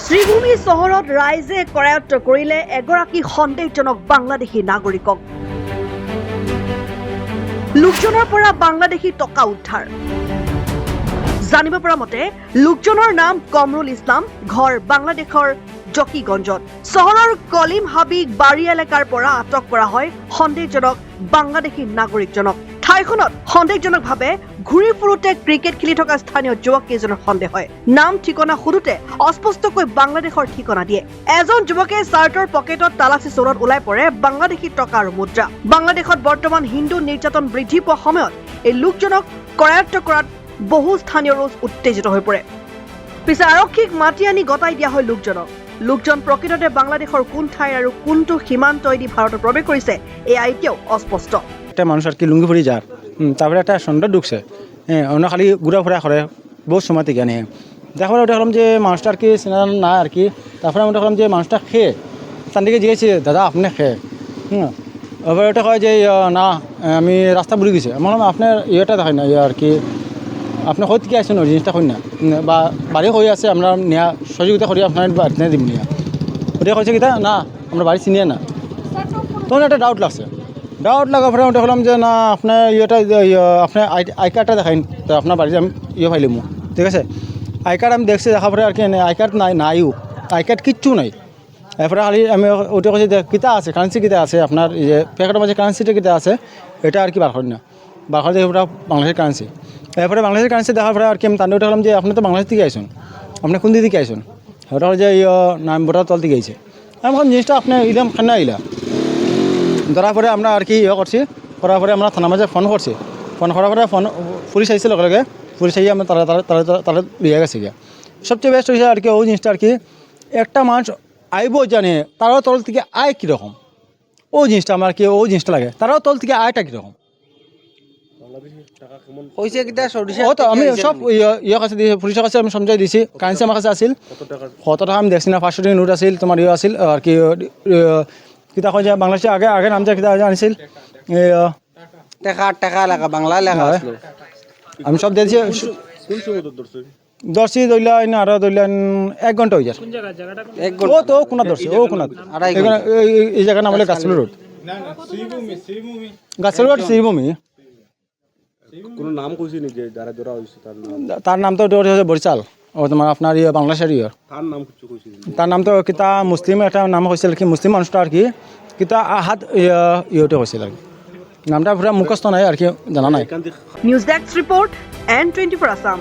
শ্ৰীভূমি চহৰত ৰাইজে কৰায়ত্ব কৰিলে এগৰাকী সন্দেহজনক বাংলাদেশী নাগৰিকক। লোকজনৰ পৰা বাংলাদেশী টকা উদ্ধাৰ। জানিব পৰা মতে লোকজনৰ নাম কমৰুল ইছলাম, ঘৰ বাংলাদেশৰ জকিগঞ্জত। চহৰৰ কলিম হাবিক বাৰী এলেকাৰ পৰা আটক কৰা হয় সন্দেহজনক বাংলাদেশী নাগৰিকজনক। ঠাইখনত সন্দেহজনকভাৱে ঘূৰি ফুৰোতে ক্ৰিকেট খেলি থকা স্থানীয় যুৱক কেইজনৰ সন্দেহ হয়। নাম ঠিকনা সোধোতে অস্পষ্টকৈ বাংলাদেশৰ ঠিকনা দিয়ে। এজন যুৱকে চাৰ্টৰ পকেটত তালাচী চোৰত ওলাই পৰে বাংলাদেশী টকা আৰু মুদ্ৰা। বাংলাদেশত বৰ্তমান হিন্দু নিৰ্যাতন বৃদ্ধি পোৱা সময়ত এই লোকজনক কৰায়ত্ব কৰাত বহু স্থানীয় লোক উত্তেজিত হৈ পৰে। পিছে আৰক্ষীক মাতি আনি গতাই দিয়া হয় লোকজনক। লোকজন প্ৰকৃততে বাংলাদেশৰ কোন ঠাইৰ আৰু কোনটো সীমান্তইদি ভাৰতত প্ৰৱেশ কৰিছে এই এতিয়াও অস্পষ্ট। একটা মানুষ আর কি লুঙ্গি পরি যার তারপরে একটা সন্ধ্যা ঢুকছে, অন্য খালি ঘোরাফেরা করে বহু সময় থেকে নিয়ে। তারপরে ওটা হলাম যে মানুষটা আর কি চেনা না আর কি। তারপরে ওটা হলাম যে মানুষটা খেয়ে তার দিকে জিজ্ঞেসি, দাদা আপনি খেয়ে এবার ওটা হয় যে না আমি রাস্তা ভুলে গেছি। আমি বললাম আপনার ইয়েটা দেখায় না আর কি, আপনি হয়ে থেকে আসছেন ওই জিনিসটা হয় না বা বাড়ি হয়ে আছে আমরা নেওয়া সহযোগিতা করি আপনার বাড়িতে দিব নিয়ে। ওটা হয়েছে কি না আমরা বাড়ি চিনিয়ে না, তখন একটা ডাউট লাগছে। ডাউট লাগার পরে ওটা হলাম যে না আপনার ইয়েটা আপনার আই কার্ডটা দেখাইন, তো আপনার বাড়িতে আমি ইয়ে পাইলাম, ঠিক আছে। আই কার্ড আমি দেখছি, দেখার পরে আর কি আই কার্ড নাইও, আই কার্ড কিচ্ছু নাই। এরপরে খালি আমি ওটা করছি যে কিতা আছে কারেন্সি কিতা আছে আপনার ইয়ে প্যাকেটের মাঝে কারেন্সিটা কিতা আছে এটা আর কি বার করি না, বার করে দেখি ওটা বাংলাদেশের কারেন্সি। এরপরে বাংলাদেশের কারেন্সি দেখার পরে আর কি আমি তান্ডে ওটা হলাম যে আপনি তো বাংলাদেশ থেকে আইসুন, আপনি কোন দিক থেকে আইসুন? ওটা হল যে নাম বোটার তল থেকে আইছে। আমি বললাম জিনিসটা আপনি ইলাম খান্না আইলা। ধরার পরে আমরা আর কি ইয়ে করছি, করার পরে আমরা থানা মাঝে ফোন করছি। ফোন করার পরে পুলিশ আইসে লগে লগে, পুলিশ আইয়ে আমরা তারা লিয়ে গেছে গিয়া। সবচেয়ে বেস্ট হয়েছে আর কি ওই জিনিসটা আর কি একটা মানুষ আইব জানে তারাও তল থেকে আয় কীরকম, ওই জিনিসটা আমার কি ওই জিনিসটা লাগে, তারাও তল থেকে আয়টা কীরকম। ও তো আমি সব ইয়ে কাছে দিয়েছি, পুলিশের কাছে আমি সমঝাই দিয়েছি। কারেন্সি আমার কাছে আসিল, কত টাকা আমি দেখছি না, 500 টাকা নোট আসিল, তোমার ইয়ে আসিল আর কি কিতা কয় যে বাংলাদেশে আগে নাম যে কিতা আনিছিল টাকা লেখা বাংলা লেখা আসলো। আমি সব দিয়েছি। দর্শি দইলেন আর দইলেন 1 ঘন্টা হয়ে যায়। ও তো কোনা দর্শি ও কোনা এই জায়গার নাম হলে গাছল রোড, গাছল রোড শ্রীভূমি। কোনো নাম কইছি নি যে যারা ধরা হইছে তার নাম তো হচ্ছে বরিশাল, ও তোমার আপনার ইয়ে বাংলাদেশের ইয়ে। তার নাম কিছু কইছি তার নাম তো কিতা মুসলিম একটা নাম হয়েছিল কি, মুসলিম মানুষটা আর কি কিতা হাত ইয়েটা হয়েছিল আর কি, নামটা পুরো মুখস্থ নাই আর কি জানা নাই। News desk report N24 Assam.